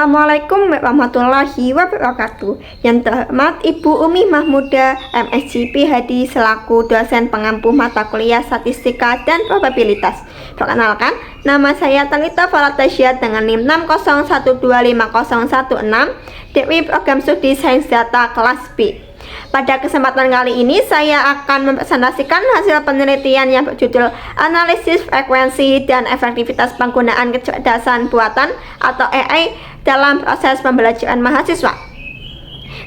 Assalamualaikum warahmatullahi wabarakatuh. Yang terhormat Ibu Umi Mahmuda, MSc PhD selaku dosen pengampu mata kuliah Statistika dan Probabilitas. Perkenalkan, nama saya Talita Faratasya dengan NIM 601250116, DW Program Studi Sains Data kelas B. Pada kesempatan kali ini saya akan mempresentasikan hasil penelitian yang berjudul Analisis Frekuensi dan Efektivitas Penggunaan Kecerdasan Buatan atau AI dalam proses pembelajaran mahasiswa.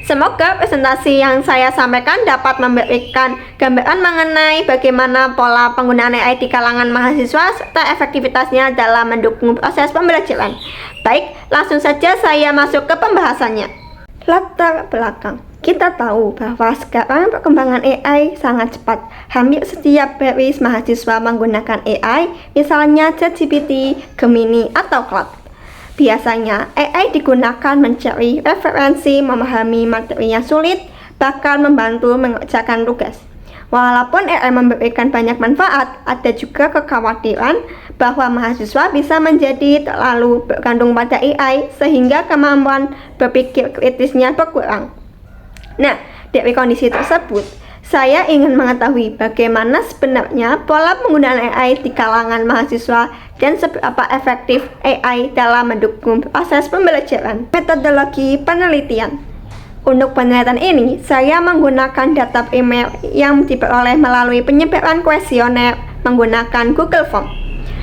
Semoga presentasi yang saya sampaikan dapat memberikan gambaran mengenai bagaimana pola penggunaan AI di kalangan mahasiswa serta efektivitasnya dalam mendukung proses pembelajaran. Baik, langsung saja saya masuk ke pembahasannya. Latar belakang. Kita tahu bahwa sekarang perkembangan AI sangat cepat. Hampir setiap batch mahasiswa menggunakan AI, misalnya ChatGPT, Gemini, atau Claude. Biasanya, AI digunakan mencari referensi, memahami materi yang sulit, bahkan membantu mengerjakan tugas. Walaupun AI memberikan banyak manfaat, ada juga kekhawatiran bahwa mahasiswa bisa menjadi terlalu bergantung pada AI sehingga kemampuan berpikir kritisnya berkurang. Nah, dari kondisi tersebut, saya ingin mengetahui bagaimana sebenarnya pola penggunaan AI di kalangan mahasiswa dan seberapa efektif AI dalam mendukung proses pembelajaran. Metodologi penelitian. Untuk penelitian ini, saya menggunakan data primer yang diperoleh melalui penyebaran kuesioner menggunakan Google Form.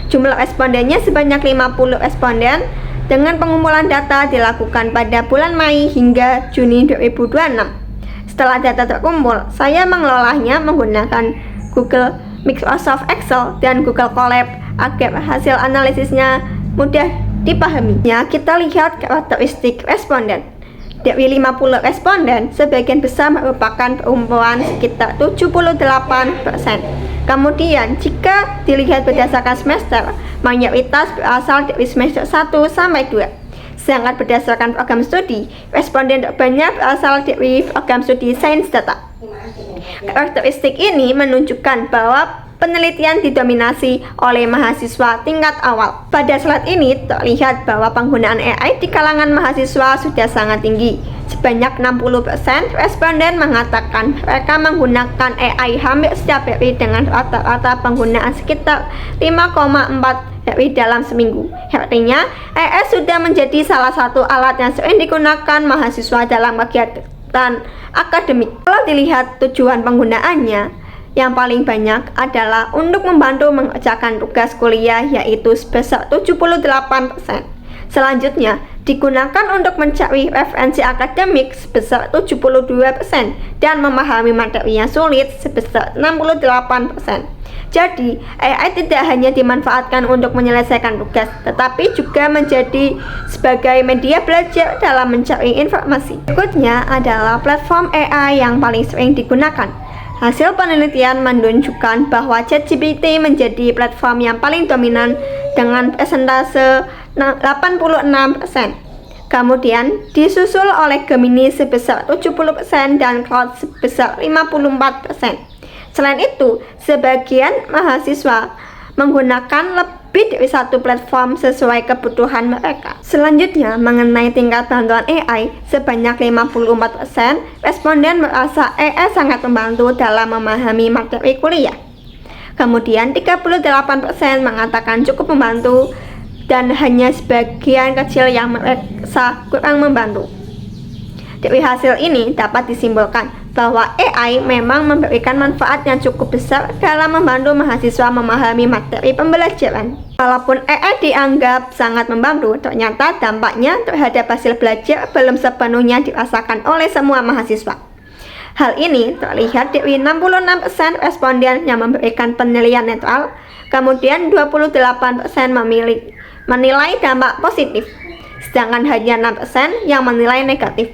Jumlah respondennya sebanyak 50 responden dengan pengumpulan data dilakukan pada bulan Mei hingga Juni 2026. Setelah data terkumpul, saya mengelolanya menggunakan Google, Microsoft Excel, dan Google Colab agar hasil analisisnya mudah dipahami. Kita lihat karakteristik responden. Dari 50 responden, sebagian besar merupakan perempuan sekitar 78%. Kemudian, jika dilihat berdasarkan semester, mayoritas berasal dari semester 1 sampai 2. Sedangkan berdasarkan program studi, responden terbanyak berasal dari program studi Sains Data. Karakteristik ini menunjukkan bahwa penelitian didominasi oleh mahasiswa tingkat awal. Pada slide ini terlihat bahwa penggunaan AI di kalangan mahasiswa sudah sangat tinggi. Sebanyak 60% responden mengatakan mereka menggunakan AI hampir setiap hari dengan rata-rata penggunaan sekitar 5,4 hari dalam seminggu. Artinya, AI sudah menjadi salah satu alat yang sering digunakan mahasiswa dalam kegiatan akademik. Kalau dilihat tujuan penggunaannya, yang paling banyak adalah untuk membantu mengerjakan tugas kuliah yaitu sebesar 78%. Selanjutnya, digunakan untuk mencari referensi akademik sebesar 72% dan memahami materi yang sulit sebesar 68%. Jadi, AI tidak hanya dimanfaatkan untuk menyelesaikan tugas, tetapi juga menjadi sebagai media belajar dalam mencari informasi. Berikutnya adalah platform AI yang paling sering digunakan. Hasil penelitian menunjukkan bahwa ChatGPT menjadi platform yang paling dominan dengan persentase 86%. Kemudian disusul oleh Gemini sebesar 70% dan Claude sebesar 54%. Selain itu, sebagian mahasiswa menggunakan lebih dari satu platform sesuai kebutuhan mereka. Selanjutnya, mengenai tingkat bantuan AI, sebanyak 54% responden merasa AI sangat membantu dalam memahami materi kuliah. Kemudian, 38% mengatakan cukup membantu dan hanya sebagian kecil yang merasa kurang membantu. Dari hasil ini dapat disimpulkan bahwa AI memang memberikan manfaat yang cukup besar dalam membantu mahasiswa memahami materi pembelajaran. Walaupun AI dianggap sangat membantu, ternyata dampaknya terhadap hasil belajar belum sepenuhnya dirasakan oleh semua mahasiswa. Hal ini terlihat dari 66% responden yang memberikan penilaian netral, kemudian 28% menilai dampak positif, sedangkan hanya 6% yang menilai negatif.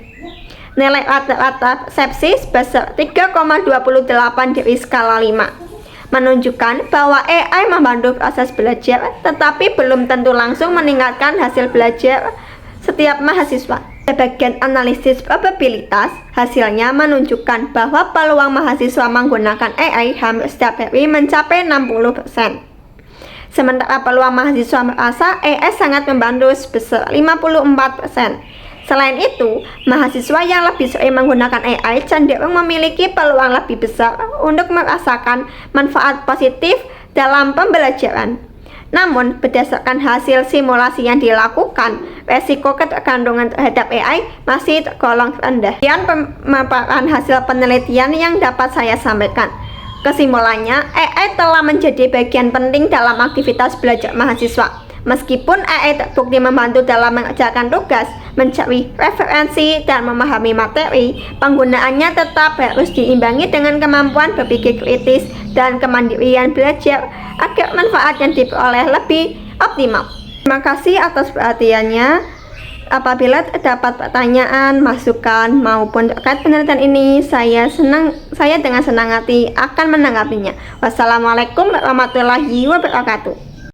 Nilai rata-rata persepsi sebesar 3,28 dari skala 5 menunjukkan bahwa AI membantu proses belajar, tetapi belum tentu langsung meningkatkan hasil belajar setiap mahasiswa. Sebagian analisis probabilitas hasilnya menunjukkan bahwa peluang mahasiswa menggunakan AI hampir setiap hari mencapai 60%. Sementara peluang mahasiswa merasa AI sangat membantu sebesar 54%. Selain itu, mahasiswa yang lebih sering menggunakan AI cenderung memiliki peluang lebih besar untuk merasakan manfaat positif dalam pembelajaran. Namun, berdasarkan hasil simulasi yang dilakukan, resiko ketergantungan terhadap AI masih tergolong rendah. Sekian pemaparan hasil penelitian yang dapat saya sampaikan. Kesimpulannya, AI telah menjadi bagian penting dalam aktivitas belajar mahasiswa. Meskipun AI terbukti membantu dalam mengerjakan tugas, mencari referensi, dan memahami materi, penggunaannya tetap harus diimbangi dengan kemampuan berpikir kritis dan kemandirian belajar agar manfaat yang diperoleh lebih optimal. Terima kasih atas perhatiannya. Apabila terdapat pertanyaan, masukan maupun terkait penelitian ini, saya dengan senang hati akan menanggapinya. Wassalamualaikum warahmatullahi wabarakatuh.